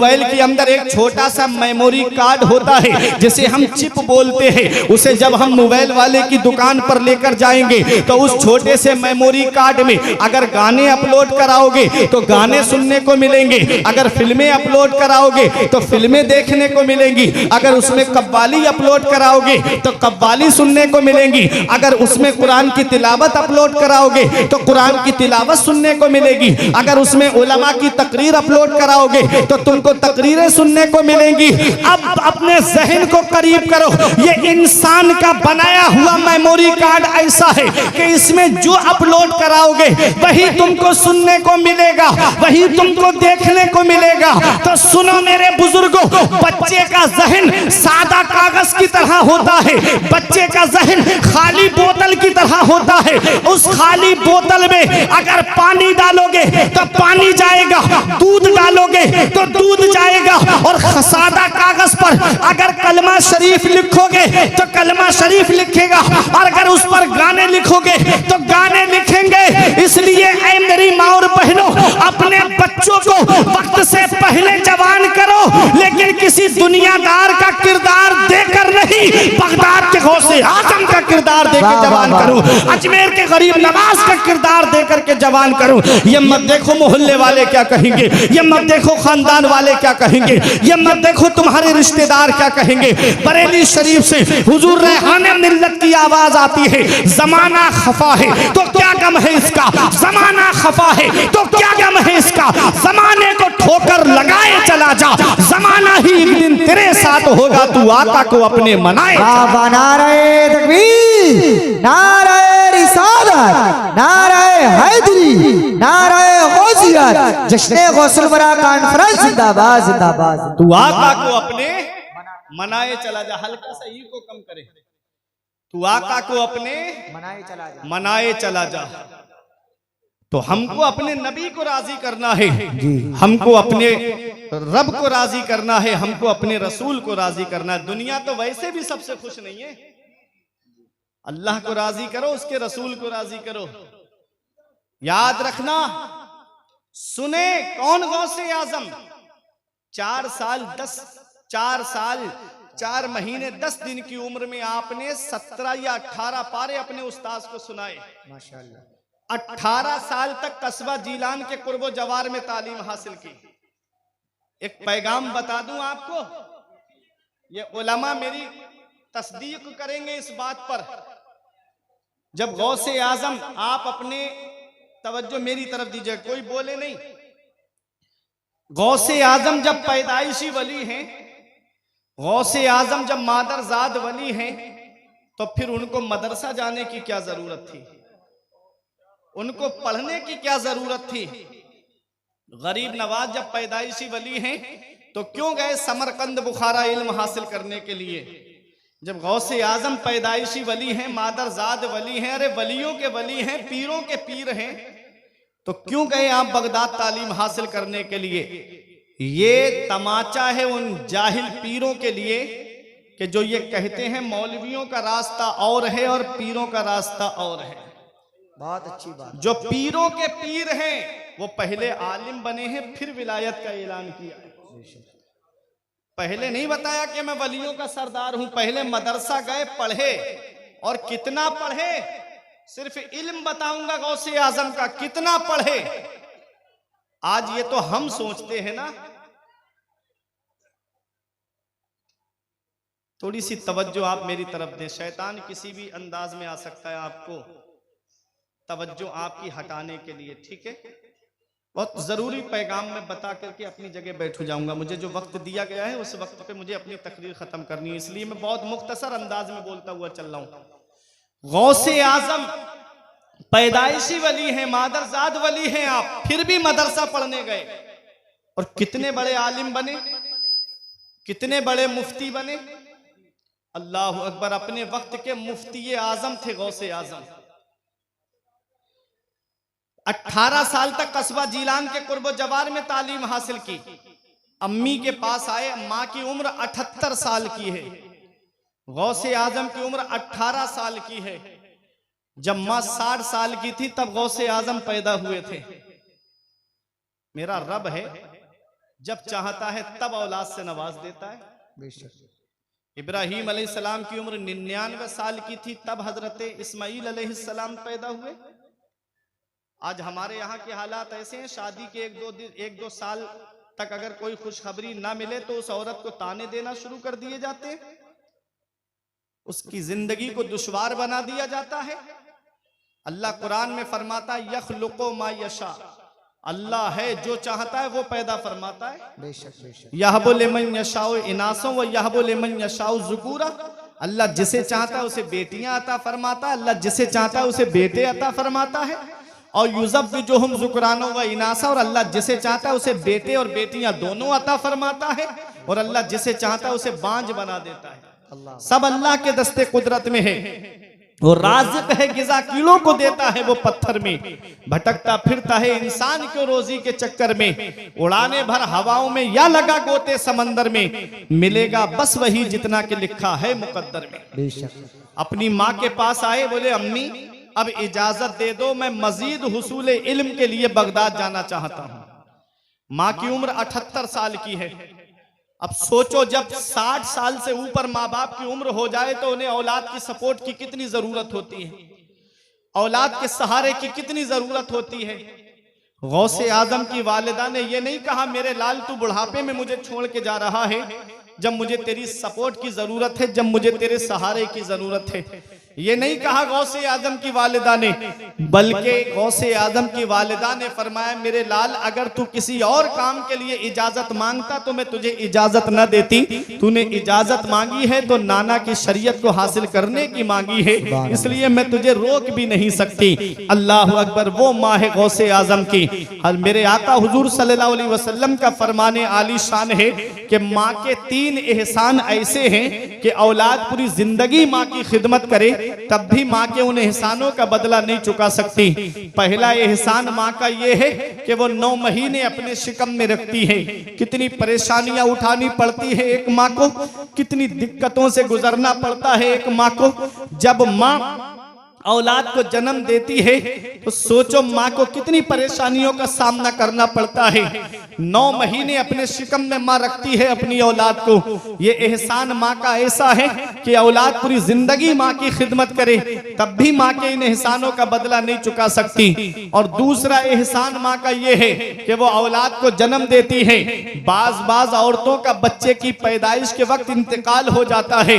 Mobile के अंदर एक छोटा सा मेमोरी कार्ड होता है जिसे हम चिप बोलते हैं। उसे जब हम मोबाइल वाले की दुकान पर लेकर जाएंगे तो उस छोटे से मेमोरी कार्ड में अगर गाने अपलोड कराओगे तो गाने सुनने को मिलेंगे, अगर फिल्में अपलोड कराओगे तो फिल्में देखने को मिलेंगी, अगर उसमें कव्वाली अपलोड कराओगे तो कव्वाली सुनने को मिलेंगी, अगर उसमें कुरान की तिलावत अपलोड कराओगे तो कुरान की तिलावत सुनने को मिलेगी, अगर उसमें उलमा की तकरीर अपलोड कराओगे तो तुमको तकरीरें सुनने को मिलेंगी। अब अपने जहन को करीब करो, ये इंसान का बनाया हुआ मेमोरी कार्ड ऐसा है कि इसमें जो अपलोड कराओगे वही तुमको सुनने को मिलेगा, वही तुमको देखने को मिलेगा। तो सुनो मेरे बुजुर्गों, बच्चे का जहन सादा कागज की तरह होता है, बच्चे का जहन खाली बोतल की तरह होता है। उस खाली बोतल में अगर पानी डालोगे तो पानी जाएगा, दूध डालोगे तो दूध जाएगा, और सादा कागज पर अगर कलमा शरीफ लिखोगे तो कलमा शरीफ लिखेगा, और अगर उस पर गाने लिखोगे तो गाने लिखेंगे। इसलिए ऐ मेरी माँ और बहनों, अपने बच्चों को वक्त से पहले जवान करो, लेकिन किसी दुनियादार का किरदार देकर नहीं, बगदाद के गौसे आजम का किरदार देकर जवान करो, अजमेर के गरीब नवाज का किरदार देकर के जवान करो। ये मत देखो मोहल्ले वाले क्या कहेंगे, ये मत देखो खानदान वाले क्या कहेंगे, ये मत देखो तुम्हारे रिश्तेदार क्या कहेंगे। बरेली शरीफ से हुजूर रेहाने मिल्लत की आवाज आती है, जमाना खफा है तो क्या गम है इसका, जमाना खफा है तो क्या गम है इसका, जमाने को ठोकर लगाए चला जा, जमाना ही एक दिन तेरे साथ होगा, तू आका को अपने मनाए। नारे तकबीर, नारे रिसालत, नारे हैदरी, नारे गौसियत, जश्न गौसल बरा कॉन्फ्रेंस जिंदाबाद जिंदाबाद। तू आका को अपने मनाए चला जा, हल्का सा ई को कम करे, तू आका को अपने मनाए चला जा। तो हमको अपने नबी को राजी करना है, हमको अपने रब को राजी करना है, हमको अपने रसूल को राजी करना है। दुनिया तो वैसे भी सबसे खुश नहीं है, अल्लाह को राजी करो, उसके रसूल को राजी करो। याद रखना, सुने कौन गौसे आजम, 4 साल 4 महीने 10 दिन की उम्र में आपने 17 या 18 पारे अपने उस्ताद को सुनाए। माशाअल्लाह। 18 साल तक कस्बा जीलान के कुर्बो जवार में तालीम हासिल की। एक पैगाम बता दूं आपको, ये उलमा मेरी तस्दीक करेंगे इस बात पर, जब गौसे आजम, आप अपने तवज्जो मेरी तरफ दीजिए, कोई बोले नहीं। गौसे आजम जब पैदाइशी वली हैं, गौसे आजम जब मादरजाद वली हैं, तो फिर उनको मदरसा जाने की क्या जरूरत थी, उनको पढ़ने की क्या जरूरत थी। गरीब नवाज जब पैदाइशी वली हैं तो क्यों गए समरकंद बुखारा इल्म हासिल करने के लिए। जब गौसे आजम पैदाइशी वली हैं, मादरजाद वली हैं, अरे वलियों के वली हैं, पीरों के पीर हैं, तो क्यों गए आप बगदाद तालीम हासिल करने के लिए। ये तमाचा है उन जाहिल पीरों के लिए कि जो ये कहते हैं मौलवियों का रास्ता और है और पीरों का रास्ता और है। बहुत अच्छी बात। जो पीरों के पीर हैं वो पहले आलिम बने हैं, फिर विलायत का ऐलान किया। पहले नहीं बताया कि मैं वलियों का सरदार हूं, पहले मदरसा गए, पढ़े, और कितना पढ़े, सिर्फ इल्म बताऊंगा गौसे आजम का, कितना पढ़े। आज ये तो हम सोचते हैं ना। थोड़ी सी तवज्जो आप मेरी तरफ दें, शैतान किसी भी अंदाज में आ सकता है आपको तवज्जो आपकी हटाने के लिए, ठीक है। बहुत जरूरी पैगाम में बता करके अपनी जगह बैठ जाऊंगा। मुझे जो वक्त दिया गया है उस वक्त पे मुझे अपनी तकरीर खत्म करनी है, इसलिए मैं बहुत मुख्तसर अंदाज में बोलता हुआ चल रहा हूं। गौसे आजम पैदाइशी वली हैं, मादरजाद वली हैं आप, फिर भी मदरसा पढ़ने गए, और कितने बड़े आलिम बने, कितने बड़े मुफ्ती बने। अल्लाह अकबर। अपने वक्त के मुफ्ती आजम थे गौसे आजम। 18 साल तक कस्बा जीलान के कुर्ब जवार में तालीम हासिल की। अम्मी के पास आए, माँ की उम्र 78 साल की है, गौसे आजम की उम्र 18 साल की है। जब माँ 60 साल की थी तब गौसे आजम पैदा हुए थे। मेरा रब है जब चाहता है तब औलाद से नवाज देता है। बेशक। इब्राहीम अलैहिस्सलाम की उम्र 99 साल की थी तब हजरत इस्माईल अलैहिस्सलाम पैदा हुए। आज हमारे यहाँ के हालात ऐसे हैं, शादी के एक दो साल तक अगर कोई खुशखबरी ना मिले तो उस औरत को ताने देना शुरू कर दिए जाते हैं, उसकी जिंदगी को दुश्वार बना दिया जाता है। अल्लाह कुरान में फरमाता है यखलुकु मा यशा, अल्लाह है जो चाहता है वो पैदा फरमाता है। बेशक बेशक। यहबु लिमन यशाउ इनासों व यहबु लिमन यशाउ ज़ुकूरा, अल्लाह जिसे चाहता है उसे बेटियां अता फरमाता है, अल्लाह जिसे चाहता है उसे बेटे अता फरमाता है। और युज़व्विजुहुम ज़ुकरानो व इनासा, और अल्लाह जिसे चाहता है उसे बेटे और बेटियां दोनों अता फरमाता है, और अल्लाह जिसे चाहता है उसे बांझ बना देता है। अल्लाह सब अल्लाह के दस्ते कुदरत में है। वो राज़िक है, गिज़ा कीड़ों को देता है वो पत्थर में, भटकता फिरता है इंसान को रोजी के चक्कर में, उड़ाने भर हवाओं में या लगा गोते समंदर में, मिलेगा बस वही जितना कि लिखा है मुकद्दर में। बेशक। अपनी माँ के पास आए, बोले अम्मी अब इजाजत दे दो, मैं मजीद हुसूल इल्म के लिए बगदाद जाना चाहता हूँ। माँ की उम्र 78 साल की है। अब सोचो जब 60 साल से ऊपर माँ बाप की उम्र हो जाए तो उन्हें औलाद की सपोर्ट की कितनी जरूरत होती है, औलाद के सहारे की कितनी जरूरत होती है। गौसे आजम की वालिदा ने ये नहीं कहा मेरे लाल तू बुढ़ापे में मुझे छोड़ के जा रहा है, जब मुझे तेरी सपोर्ट की जरूरत है, जब मुझे तेरे सहारे की जरूरत है। ये नहीं कहा गौसे आजम की वालिदा ने, बल्कि गौसे आजम की वालिदा ने फरमाया मेरे लाल अगर तू किसी और काम के लिए इजाजत मांगता तो मैं तुझे इजाजत न देती, तूने इजाजत मांगी है तो नाना की शरीयत को हासिल करने की मांगी है, इसलिए मैं तुझे रोक भी नहीं सकती। अल्लाह अकबर। वो माँ है गौसे आजम की। और मेरे आका हुजूर सल्लल्लाहु अलैहि वसल्लम का फरमाने आली शान है कि माँ के 3 एहसान ऐसे हैं कि औलाद पूरी जिंदगी माँ की खिदमत करे तब भी माँ के उन एहसानों का बदला नहीं चुका सकती। पहला एहसान माँ का ये है कि वो 9 महीने अपने शिकम में रखती है। कितनी परेशानियां उठानी पड़ती है एक माँ को, कितनी दिक्कतों से गुजरना पड़ता है एक माँ को। जब माँ औलाद को जन्म देती है तो सोचो माँ को कितनी परेशानियों का सामना करना पड़ता है। 9 महीने अपने शिकम में माँ रखती है अपनी औलाद को। ये एहसान माँ का ऐसा है कि औलाद पूरी जिंदगी माँ की खिदमत करे तब भी माँ के इन एहसानों का बदला नहीं चुका सकती। और दूसरा एहसान माँ का ये है कि वो औलाद को जन्म देती है। बाज औरतों का बच्चे की पैदाइश के वक्त इंतकाल हो जाता है।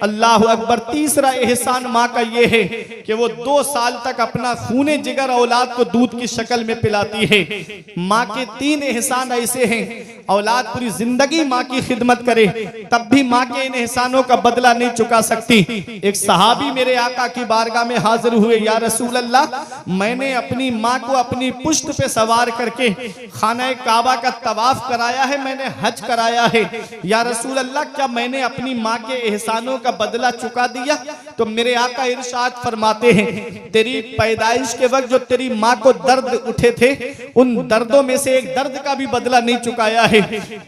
अल्लाह अकबर। तीसरा एहसान माँ का ये है कि वो 2 साल तक अपना खूने जिगर औलाद को दूध की शक्ल में पिलाती है। माँ के 3 एहसान ऐसे हैं, औलाद पूरी जिंदगी माँ की खिदमत करे तब भी माँ के इन एहसानों का बदला नहीं चुका सकती। एक सहाबी मेरे आका की बारगाह में हाजिर हुए, या रसूल अल्लाह मैंने अपनी माँ को अपनी पुश्त पे सवार करके खाना काबा का तवाफ कराया है, मैंने हज कराया है, या रसूल अल्लाह क्या मैंने अपनी माँ के एहसानों का बदला चुका दिया? तो मेरे आका इरशाद फरमाते हैं तेरी पैदाइश के वक्त जो तेरी माँ को दर्द उठे थे उन दर्दों में से एक दर्द का भी बदला नहीं चुकाया है।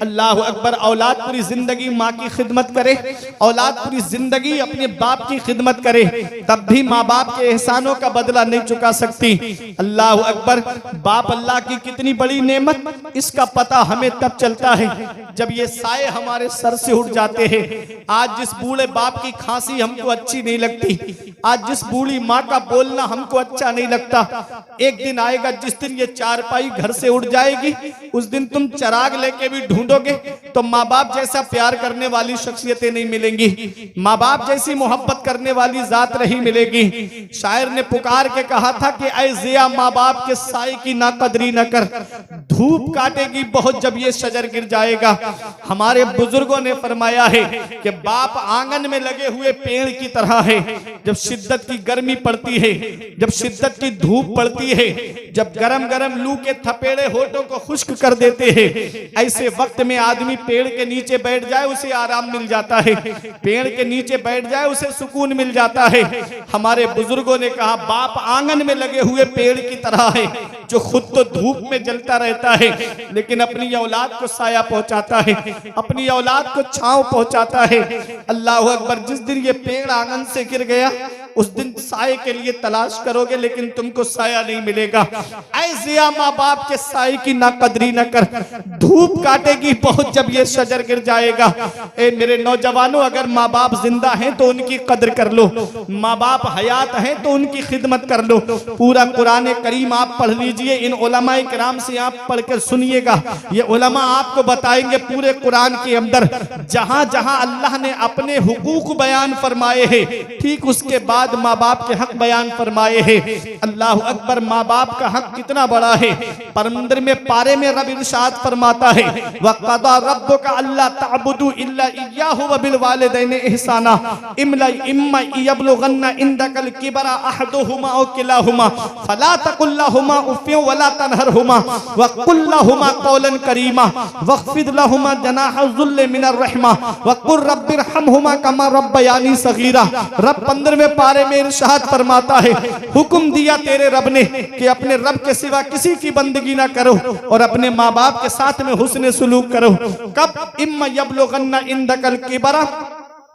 अल्लाह अकबर। औलाद पूरी जिंदगी माँ की खिदमत करे, औलाद पूरी जिंदगी अपने बाप की खिदमत करे तब भी माँ बाप के एहसानों का बदला नहीं चुका सकती। अल्लाह अकबर। बाप अल्लाह की कितनी बड़ी नेमत, इसका पता हमें तब चलता है जब ये साए हमारे सर से उठ जाते हैं। आज जिस बूढ़े बाप की खांसी हमको अच्छी नहीं लगती, आज जिस बूढ़ी माँ का बोलना हमको अच्छा नहीं लगता, एक दिन आएगा जिस दिन ये चारपाई घर से उड़ जाएगी, उस दिन तुम चराग लेके भी ढूंढोगे तो माँ बाप जैसा प्यार करने वाली शख्सियतें नहीं मिलेंगी, माँ बाप जैसी मोहब्बत करने वाली जात नहीं मिलेगी। शायर ने पुकार के कहा था कि ऐ जिया माँ बाप के साए की ना कदरी न कर, धूप काटेगी बहुत जब ये शजर गिर जाएगा। हमारे बुजुर्गों ने फरमाया है कि बाप आंगन में लगे हुए पेड़ की तरह है। जब शिद्दत की गर्मी पड़ती है, जब शिद्दत की धूप पड़ती है, जब गरम गरम लू के थपेड़े होठों को खुश्क कर देते हैं, ऐसे वक्त में आदमी पेड़ के नीचे बैठ जाए उसे आराम मिल जाता है, पेड़ के नीचे बैठ जाए उसे सुकून मिल जाता है। हमारे बुजुर्गों ने कहा बाप आंगन में लगे हुए पेड़ की तरह है, जो खुद तो धूप में जलता रहता है लेकिन अपनी औलाद को साया पहुंचाता है, अपनी औलाद को छांव पहुंचाता है। अल्लाह अकबर। जिस दिन ये पेड़ आंगन से गिर गया उस दिन साए के लिए तलाश करोगे लेकिन तुमको साया नहीं मिलेगा। ऐसे माँ बाप के साए की ना कदरी न कर, धूप काटेगी बहुत जब ये शजर गिर जाएगा। ए मेरे नौजवानों, अगर माँ बाप जिंदा हैं तो उनकी कदर कर लो, माँ बाप हयात हैं तो उनकी खिदमत कर लो। पूरा कुरान करीम आप पढ़ लीजिए, इन उलमाए किराम से आप पढ़ कर सुनिएगा। ये उलमा आपको बताएंगे पूरे कुरान के अंदर जहां जहां अल्लाह ने अपने हुकूक बयान फरमाए हैं, ठीक उसके बाद माँ बाप के हक बयान फरमाए हैं। अल्लाह अकबर। माँ बाप का हक कितना बड़ा है। परमंदर में पारे में रब इरशाद फरमाता है, वक़दा रब्बुका अल्ला तअबुदू इल्ला इय्याहु व बिल वालिदैनि इहसाना इम्मा यबलुगन्ना इंदकल किबरा अहदुहुमा औ किलाहुमा फला तकुल लहुमा उफ़्फिन वला तनहरहुमा व कुल लहुमा कौलन करीमा वख़्फ़िद लहुमा जनाह ज़ुल्ल मिनर रहमा व कुर रब्बिरहमहुमा कमा रब्बयानी सगीरा। रब 15वें पारे में इरशाद फरमाता है, हुक्म दिया तेरे रब ने कि अपने रब के सिवा किसी की बंदगी ना करो और अपने माँ बाप के साथ में हुस्न सलूक करो। कब? इम्मा यबलुगन्ना इंदकल किबरा,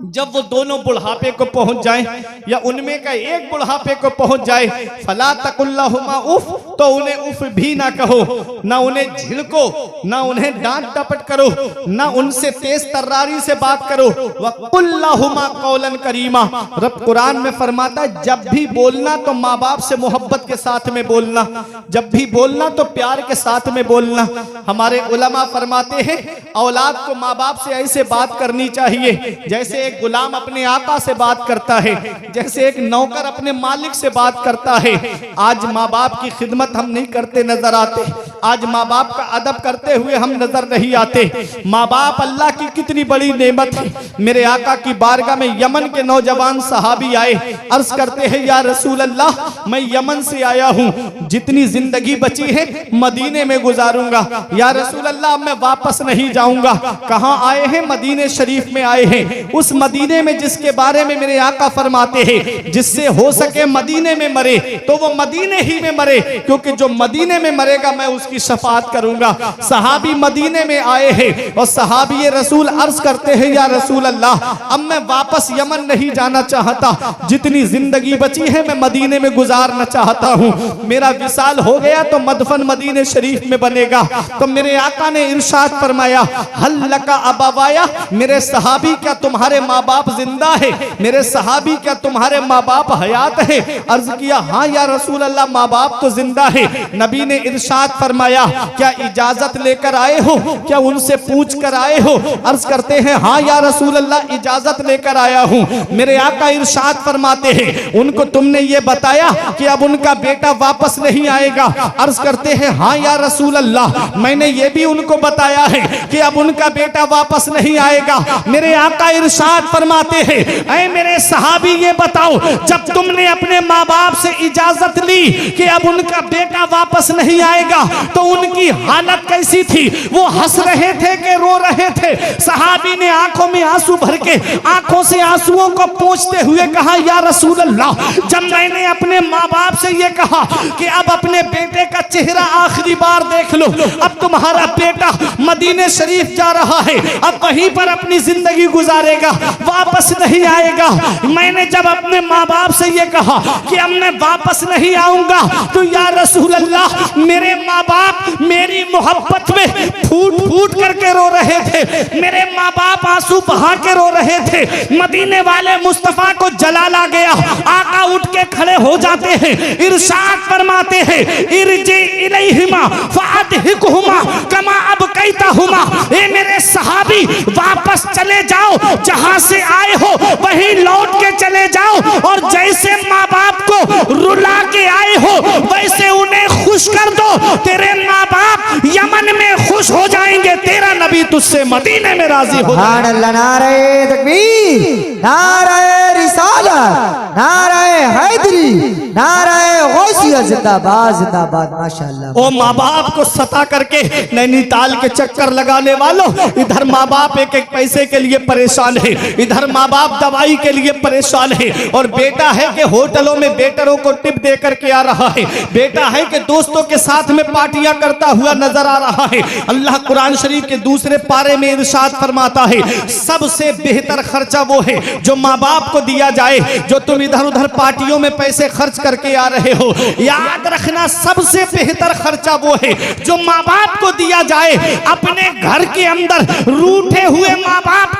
जब वो दोनों बुढ़ापे को पहुंच जाएं या उनमें का एक बुढ़ापे को पहुंच जाए, फला तकुल्लाहुमा उफ, तो उन्हें उफ भी ना कहो, ना उन्हें झिड़को, ना उन्हें डांट डपट करो, ना उनसे तेज तर्रारी से बात करो। वकुल्लाहुमा कौलन करीमा। रब कुरान में फरमाता है जब भी बोलना तो माँ बाप से मोहब्बत के साथ में बोलना, जब भी बोलना तो प्यार के साथ में बोलना। हमारे उलमा फरमाते हैं औलाद को माँ बाप से ऐसे बात करनी चाहिए जैसे एक गुलाम अपने आका से बात करता है, जैसे एक नौकर अपने मालिक से बात करता है। आज माँ बाप की खिदमत हम नहीं करते नजर आते, आज माँ बाप का अदब करते हुए हम नजर नहीं आते। माँ बाप अल्लाह की कितनी बड़ी नेमत है। मेरे आका की बारगाह में यमन के नौजवान सहाबी आए, अर्ज करते हैं या रसूल अल्लाह मैं यमन से आया हूँ, जितनी जिंदगी बची है मदीने में गुजारूंगा। या रसूल अल्लाह मैं वापस नहीं जाऊंगा। कहाँ आए हैं? मदीने शरीफ में आए हैं, उस मदीने में जिसके बारे में मेरे आका फरमाते हैं जिससे हो सके मदीने में मरे तो वो मदीने ही में मरे, क्योंकि जो मदीने में मरेगा मैं उसकी शफाअत करूंगा। सहाबी मदीने में आए हैं और सहाबी रसूल अर्ज करते हैं या रसूल अल्लाह अब मैं वापस यमन नहीं जाना चाहता, जितनी जिंदगी बची है मैं मदीने में गुजारना चाहता हूँ। मेरा विसाल हो गया तो मदफन मदीने शरीफ में बनेगा। तो मेरे आका ने इरशाद फरमाया हल्लका अबावाया, मेरे सहाबी क्या तुम्हारे माँ बाप जिंदा है? मेरे सहाबी क्या तुम्हारे माँ बाप हयात है? अर्ज किया हाँ या रसूल अल्लाह माँ बाप तो जिंदा है। नबी ने इरशाद फरमाया क्या इजाजत लेकर आए हो, क्या उनसे पूछ कर आए हो? अर्ज करते हैं हाँ या रसूल अल्लाह इजाजत लेकर आया हूँ। मेरे आका इरशाद फरमाते हैं उनको तुमने ये बताया कि अब उनका बेटा वापस नहीं आएगा? अर्ज करते हैं हाँ या रसूल अल्लाह मैंने ये भी उनको बताया है कि अब उनका बेटा वापस नहीं आएगा। मेरे आका इरशाद फरमाते हैं ऐ मेरे सहाबी ये बताओ जब तुमने अपने माँ बाप से इजाजत ली कि अब उनका बेटा वापस नहीं आएगा तो उनकी हालत कैसी थी? वो हंस रहे थे कि रो रहे थे? सहाबी ने आंखों में आंसू भर के आंखों से आंसुओं को पोंछते हुए कहा या रसूल अल्लाह जब मैंने अपने माँ बाप से ये कहा कि अब अपने बेटे का चेहरा आखिरी बार देख लो, अब तुम्हारा बेटा मदीने शरीफ जा रहा है, अब वहीं पर अपनी जिंदगी गुजारेगा, वापस नहीं आएगा। मैंने जब अपने माँ बाप से ये कहा कि अब मैं वापस नहीं आऊंगा तो या रसूल अल्लाह मेरे माँ बाप मेरी मोहब्बत में फूट फूट करके रो रहे थे, मेरे माँ बाप आंसू बहा के रो रहे थे। मदीने वाले मुस्तफा को जलाल आ गया, आका उठ के खड़े हो जाते हैं, इरशाद फरमाते हैं इरजी इलैहिमा फअदहिकुहुमा कमा अबकैतहुमा। ए मेरे सहाबी वापस चले जाओ, जहां से आए हो वहीं लौट के चले जाओ और जैसे माँ बाप को रुला के आए हो वैसे उन्हें खुश कर दो। तेरे माँ बाप यमन में खुश हो जाएंगे। तेरा नबी नबी तुझसे मदीने में राजी हो जाए। सुभान अल्लाह। नारे तकबीर, नारे रिसालत, नारे हैदरी, नारे गौसियत, जिंदाबाद जिंदाबाद। माशाअल्लाह। ओ माँ बाप को सता करके नैनीताल के चक्कर लगाने वालों, इधर माँ बाप एक एक पैसे के लिए परेशान है, इधर माँ बाप दवाई के लिए परेशान है, और बेटा है कि होटलों में वेटरों को टिप दे करके आ रहा है, बेटा है कि दोस्तों के साथ में पार्टियां करता हुआ नजर आ रहा है। अल्लाह कुरान शरीफ के दूसरे पारे में इरशाद फरमाता है, सबसे बेहतर खर्चा वो है जो माँ बाप को दिया जाए। जो तुम इधर उधर पार्टियों में पैसे खर्च करके आ रहे हो, याद रखना सबसे बेहतर खर्चा वो है जो माँ बाप को दिया जाए। अपने घर के अंदर रूठे हुए माँ बाप